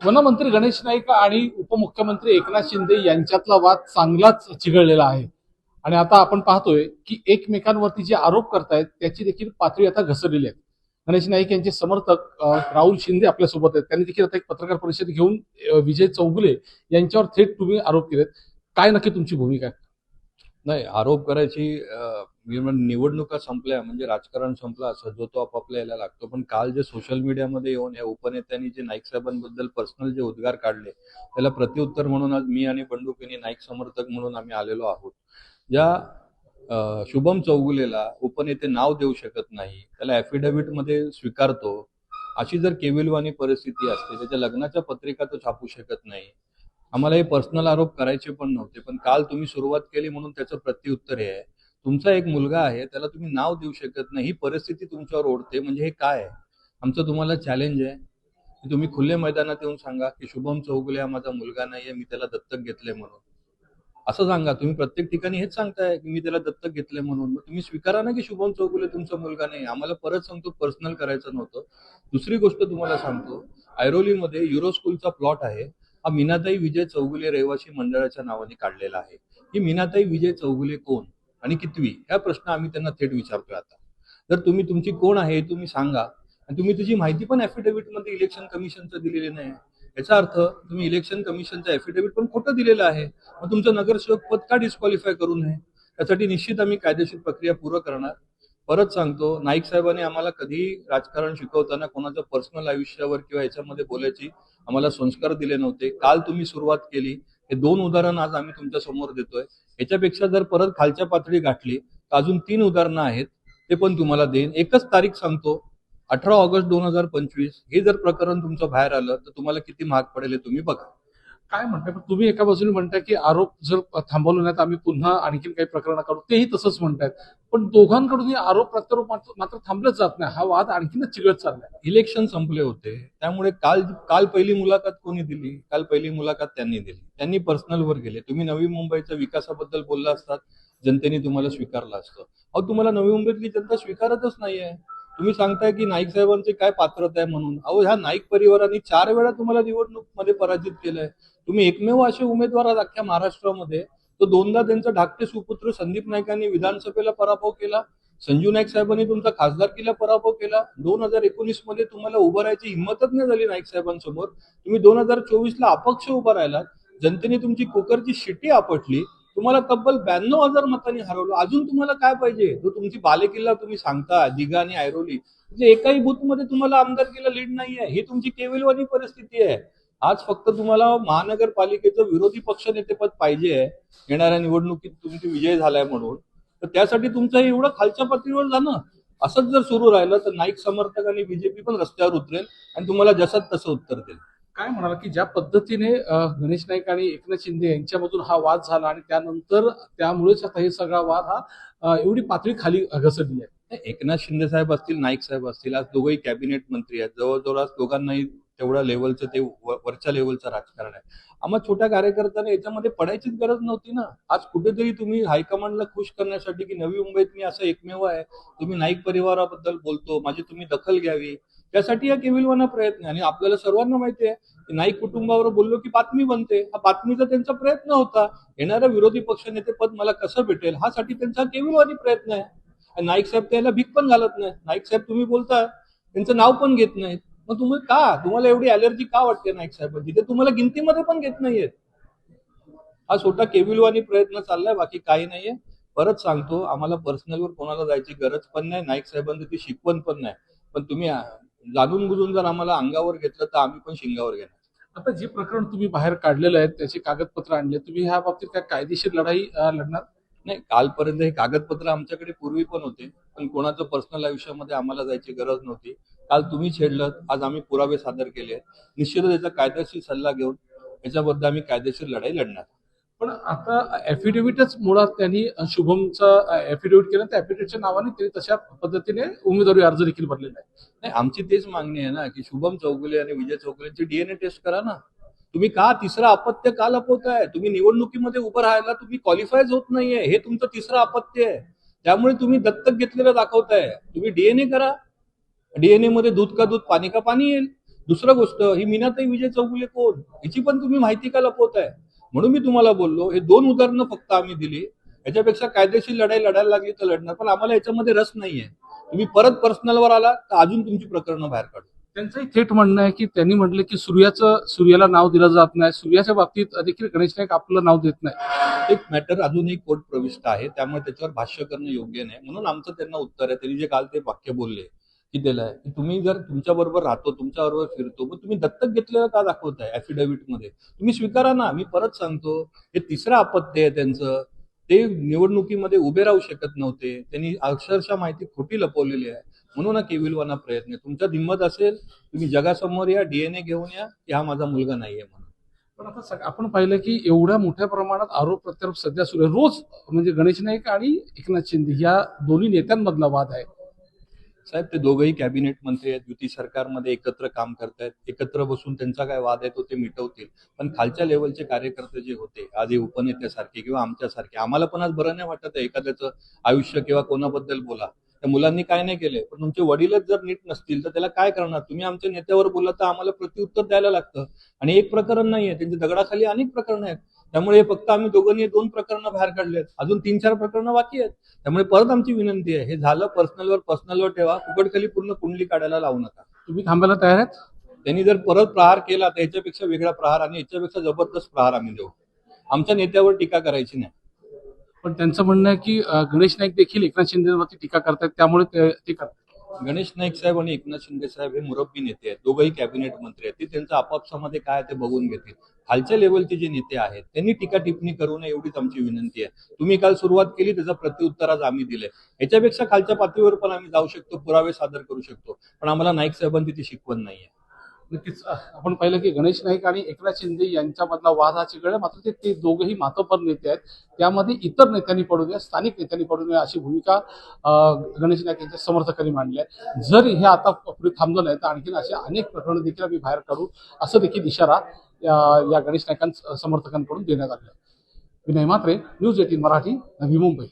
वनमंत्री गणेश नाईक आणि उपमुख्यमंत्री एकनाथ शिंदे यांच्यातला वाद चांगलाच चिघळलेला आहे आणि आता आपण पाहतोय की एकमेकांवरती जे आरोप करतायत त्याची देखील पातळी आता घसरलेली आहे. गणेश नाईक यांचे समर्थक राहुल शिंदे आपल्यासोबत आहेत. त्यांनी देखील आता एक पत्रकार परिषद घेऊन विजय चौगुले यांच्यावर थेट तुम्ही आरोप केलेत. काय नक्की तुमची भूमिका आहे? नाही, आरोप करायची निवडणुका संपल्या म्हणजे राजकारण संपलं असं जो तो आपापल्या याला लागतो. पण काल जे सोशल मीडियामध्ये येऊन या उपनेत्यांनी जे नाईक साहेबांबद्दल पर्सनल जे उद्गार काढले त्याला प्रत्युत्तर म्हणून आज मी आणि बंडू यांनी नाईक समर्थक म्हणून आम्ही आलेलो आहोत. ज्या शुभम चौगुलेला उपनेते नाव देऊ शकत नाही, त्याला ॲफिडेव्हिट मध्ये स्वीकारतो, अशी जर केविलवाणी परिस्थिती असते, त्याच्या लग्नाच्या पत्रिका तो छापू शकत नाही. आम्हाला हे पर्सनल आरोप करायचे पण नव्हते, पण काल तुम्ही सुरुवात केली म्हणून त्याचं प्रत्युत्तर हे आहे. तुमचा एक मुलगा आहे, त्याला तुम्ही नाव देऊ शकत नाही, ही परिस्थिती तुमच्यावर ओढते, म्हणजे हे काय आहे? आमचं तुम्हाला चॅलेंज आहे की तुम्ही खुले मैदानात येऊन सांगा की शुभम चौगुले हा माझा मुलगा नाहीये, मी त्याला दत्तक घेतले म्हणून. असं सांगा. तुम्ही प्रत्येक ठिकाणी हेच सांगताय की मी त्याला दत्तक घेतले म्हणून. मग तुम्ही स्वीकारा ना की शुभम चौगुले तुमचा मुलगा नाही. आम्हाला परत सांगतो पर्सनल करायचं नव्हतं. दुसरी गोष्ट तुम्हाला सांगतो, ऐरोलीमध्ये युरो स्कूलचा प्लॉट आहे, हा मीनाताई विजय चौगुले रहिवासी मंडळाच्या नावाने काढलेला आहे. ही मीनाताई विजय चौगुले कोण आणि कितवी, हा प्रश्न आम्ही त्यांना थेट विचारतोय. आता जर तुम्ही तुमची कोण आहे हे तुम्ही सांगा, आणि तुम्ही तुझी माहिती पण ॲफिडेव्हिट मध्ये इलेक्शन कमिशनचं दिलेली नाही, याचा अर्थ तुम्ही इलेक्शन कमिशनचं ॲफिडेव्हिट पण खोटं दिलेलं आहे. मग तुमचं नगरसेवक पद का डिस्क्वालिफाय करू नये? त्यासाठी निश्चित आम्ही कायदेशीर प्रक्रिया पूर्ण करणार. परत सांगतो, नाईक साहेबांनी आम्हाला कधी राजकारण शिकवताना कोणाचं पर्सनल आयुष्यावर किंवा याच्यामध्ये बोलायची आम्हाला संस्कार दिले नव्हते. काल तुम्ही सुरुवात केली, हे 2 उदाहरण आज आम्ही तुमच्या समोर देतोय. याच्यापेक्षा जर परत खालच्या पातळी गाठली तर अजून 3 उदाहरणं आहेत, ते पण तुम्हाला देईन. एकच तारीख सांगतो, 18 ऑगस्ट 2025. हे जर प्रकरण तुमचं बाहेर आलं तर तुम्हाला किती महाग पडेल हे तुम्ही बघा. काय म्हणताय? पण तुम्ही एका बाजूने म्हणताय की आरोप जर थांबवले नाही तर आम्ही पुन्हा आणखी काही प्रकरण करू, तेही तसंच म्हणतायत. पण दोघांकडून आरोप प्रत्यारोप मात्र थांबलंच जात नाही. हा वाद आणखीनच चिघळत चाललाय. इलेक्शन संपले होते, त्यामुळे काल काल पहिली मुलाखत कोणी दिली? काल पहिली मुलाखत त्यांनी दिली. त्यांनी पर्सनलवर गेले. तुम्ही नवी मुंबईच्या विकासाबद्दल बोलला असतात, जनतेने तुम्हाला स्वीकारलं असतं. अहो, तुम्हाला नवी मुंबईतली जनता स्वीकारतच नाहीये. तुम्ही सांगताय की नाईक साहेबांचे काय पात्रता आहे म्हणून. अहो, ह्या नाईक परिवारांनी 4 वेळा तुम्हाला निवडणूक मध्ये पराजित केलंय. तुम्ही एकमेव असे उमेदवार आहात अख्ख्या महाराष्ट्रामध्ये. तो 2दा त्यांचा धाकटे सुपुत्र संदीप नाईकांनी विधानसभेला पराभव केला. संजू नाईक साहेबांनी तुमचा खासदारकीला पराभव केला. 2019 मध्ये तुम्हाला उभं राहायची हिंमतच नाही झाली नाईक साहेबांसमोर. तुम्ही 2024ला अपक्ष उभा राहिलात. जनतेने तुमची कुकरची शिट्टी आपटली. तुम्हाला तब्बल 92,000 मतांनी हरवलं. अजून तुम्हाला काय पाहिजे? जो तुमची बालेकिल्ला तुम्ही सांगता दिघा आणि ऐरोली, म्हणजे एकाही बूथ मध्ये तुम्हाला आमदारकीला लीड नाहीये. ही तुमची केविलवाणी परिस्थिती आहे. आज फक्त तुम्हाला महानगरपालिकेचं विरोधी पक्ष नेतेपद पाहिजे आहे येणाऱ्या निवडणुकीत तुमची विजय झालाय म्हणून. तर त्यासाठी तुमचं एवढं खालच्या पातळीवर जाणं, असंच जर सुरू राहिलं तर नाईक समर्थक आणि बीजेपी पण रस्त्यावर उतरेल आणि तुम्हाला जसंच तसं उत्तर देईल. काय म्हणाला की ज्या पद्धतीने गणेश नाईक आणि एकनाथ शिंदे यांच्यामधून हा वाद झाला आणि त्यानंतर त्यामुळेच आता हे सगळा वाद हा एवढी पातळी खाली घसरली आहे. एकनाथ शिंदे साहेब असतील, नाईक साहेब असतील, आज दोघंही कॅबिनेट मंत्री आहेत. जवळजवळ आज दोघांनाही तेवढ्या लेवलचं ते वरच्या लेवलचं राजकारण आहे. आम्हा छोट्या कार्यकर्त्यांना याच्यामध्ये पडायचीच गरज नव्हती ना. आज कुठेतरी तुम्ही हायकमांडला खुश करण्यासाठी की नवी मुंबईत मी असं एकमेव आहे, तुम्ही नाईक परिवाराबद्दल बोलतो, माझी तुम्ही दखल घ्यावी, त्यासाठी या केविलवाना प्रयत्न आहे. आणि आपल्याला सर्वांना माहिती आहे की नाईक कुटुंबावर बोललो की बातमी बनते. हा बातमीचा त्यांचा प्रयत्न होता. येणाऱ्या विरोधी पक्षनेतेपद मला कसं भेटेल, हा साठी त्यांचा केविलवानी प्रयत्न आहे. आणि नाईक साहेब त्याला भीक पण घालत नाही. नाईक साहेब तुम्ही बोलता त्यांचं नाव पण घेत नाहीत. मग तुम्हाला एवढी अलर्जी का वाटते नाईक साहेबांची? ते तुम्हाला गिनतीमध्ये पण घेत नाहीयेत. हा छोटा केविलवाणी प्रयत्न चाललाय, बाकी काही नाहीये. परत सांगतो, आम्हाला पर्सनलवर कोणाला जायची गरज पण नाही. नाईक साहेबांची ती शिकवण पण नाही. पण तुम्ही जाणून बुजून जर आम्हाला अंगावर घेतलं तर आम्ही पण शिंगावर घेणार. आता जे प्रकरण तुम्ही बाहेर काढलेलं आहे त्याची कागदपत्र आणले, तुम्ही ह्या बाबतीत काय कायदेशीर लढाई लढणार? नाही, कालपर्यंत हे कागदपत्र आमच्याकडे पूर्वी पण होते, पण कोणाचं पर्सनल आयुष्यामध्ये आम्हाला जायची गरज नव्हती. काल तुम्ही छेडलं, आज आम्ही पुरावे सादर केले. निश्चितच याचा कायदेशीर सल्ला घेऊन याच्याबद्दल आम्ही कायदेशीर लढाई लढणार. पण आता ऍफिडेव्हिटच मुळात त्यांनी शुभमचा ऍफिडेव्हिट केलं, त्या ऍफिडेव्हिटच्या नावाने त्यांनी तशा पद्धतीने उमेदवारी अर्ज देखील भरलेला आहे. नाही, आमची तेच मागणी आहे ना की शुभम चौगुले आणि विजय चौगुलेची डीएनए टेस्ट करा ना. तुम्ही का तिसरं अपत्य का लपवताय? तुम्ही निवडणुकीमध्ये उभं राहायला तुम्ही क्वालिफायच होत नाहीये, हे तुमचं तिसरं अपत्य आहे. त्यामुळे तुम्ही दत्तक घेतलेलं दाखवताय. तुम्ही डीएनए करा. डीएनए मध्ये दूध का दूध पाणी का पाणी येईल. दुसरं गोष्ट, ही मीनाताई विजय चौगुले कोण, हिची पण तुम्ही माहिती का लपवताय? म्हणून मी तुम्हाला बोललो, हे 2 उदाहरणं फक्त आम्ही दिली. याच्यापेक्षा कायदेशीर लढाई लढायला लागली तर लढणार, पण आम्हाला याच्यामध्ये रस नाहीये. तुम्ही परत पर्सनलवर आला तर अजून तुमची प्रकरणं बाहेर काढू. त्यांचंही थेट म्हणणं आहे की त्यांनी म्हटलं की सूर्याला नाव दिलं जात नाही. सूर्याच्या बाबतीत देखील गणेश नाईक आपलं नाव देत नाही. एक मॅटर अजूनही कोर्ट प्रविष्ट आहे, त्यामुळे त्याच्यावर भाष्य करणं योग्य नाही. म्हणून आमचं त्यांना उत्तर आहे, त्यांनी जे काल ते वाक्य बोलले की दिलं आहे की तुम्ही जर तुमच्या बरोबर राहतो, तुमच्या बरोबर फिरतो, मग तुम्ही दत्तक घेतलेलं का दाखवताय ऍफिडेव्हिट मध्ये? तुम्ही स्वीकारा ना. मी परत सांगतो, हे तिसरं अपत्य आहे त्यांचं. ते निवडणुकीमध्ये उभे राहू शकत नव्हते. त्यांनी अक्षरशः माहिती खोटी लपवलेली आहे. म्हणून हा केविलवाना प्रयत्न आहे. तुमच्यात हिंमत असेल, तुम्ही जगासमोर या, डीएनए घेऊन या की हा माझा मुलगा नाहीये म्हणून. पण आता आपण पाहिलं की एवढ्या मोठ्या प्रमाणात आरोप प्रत्यारोप सध्या सुरू आहे. रोज म्हणजे गणेश नाईक आणि एकनाथ शिंदे या दोन्ही नेत्यांमधला वाद आहे. साहेब, ते दोघंही कॅबिनेट मंत्री आहेत, युती सरकारमध्ये एकत्र काम करतायत. एकत्र बसून त्यांचा काय वाद आहे तो ते मिटवतील. पण खालच्या लेवलचे कार्यकर्ते जे होते, आज हे उपनेत्यासारखे किंवा आमच्यासारखे, आम्हाला पण आज बरं नाही वाटत आहे एखाद्याचं आयुष्य किंवा कोणाबद्दल बोला. त्या मुलांनी काय नाही केले, पण तुमचे वडीलच जर नीट नसतील तर त्याला काय करणार? तुम्ही आमच्या नेत्यावर बोलला तर आम्हाला प्रत्युत्तर द्यायला लागतं. आणि एक प्रकरण नाहीये, त्यांच्या दगडाखाली अनेक प्रकरणं आहेत. त्यामुळे फक्त आम्ही दोघांनी 2 प्रकरणं बाहेर काढली आहेत, अजून 3-4 प्रकरणं बाकी आहेत. त्यामुळे परत आमची विनंती आहे, हे झालं पर्सनलवर ठेवा, फुकटखाली पूर्ण कुंडली काढायला लावू नका. तुम्ही थांबायला तयार आहेत? त्यांनी जर परत प्रहार केला तर याच्यापेक्षा वेगळा प्रहार आणि याच्यापेक्षा जबरदस्त प्रहार आम्ही देऊ. आमच्या नेत्यावर टीका करायची नाही. पण त्यांचं म्हणणं आहे की गणेश नाईक देखील एकनाथ शिंदेवरती टीका करतायत, त्यामुळे ते करतात. गणेश नाईक साहेब आणि एकनाथ शिंदे साहेब हे मुरब्बी नेते आहेत, दोघंही कॅबिनेट मंत्री आहेत. ते त्यांचं आपापसामध्ये काय ते बघून घेतील. खालच्या लेवलचे जे नेते आहेत त्यांनी टीका टिप्पणी करू नये, एवढीच आमची विनंती आहे. तुम्ही काल सुरुवात केली, त्याचा प्रत्युत्तर आज आम्ही दिलंय. याच्यापेक्षा खालच्या पातळीवर पण आम्ही जाऊ शकतो, पुरावे सादर करू शकतो, पण आम्हाला नाईक साहेबांची ती शिकवण नाहीये. नक्कीच आपण पाहिलं की गणेश नाईक आणि एकनाथ शिंदे यांच्यामधला वाद हा चिघळला. मात्र ते दोघेही मातोपर नेते आहेत. त्यामध्ये इतर नेत्यांनी पडू नये, स्थानिक नेत्यांनी पडू नये अशी भूमिका गणेश नाईक यांच्या समर्थकांनी मांडली आहे. जर हे आता पुढे थांबलं नाही तर आणखीन असे अनेक प्रकरणं देखील आम्ही बाहेर काढू, असं देखील इशारा या गणेश नाईकांच्या समर्थकांकडून देण्यात आला. विनय मात्रे, न्यूज 18 मराठी, नवी मुंबई.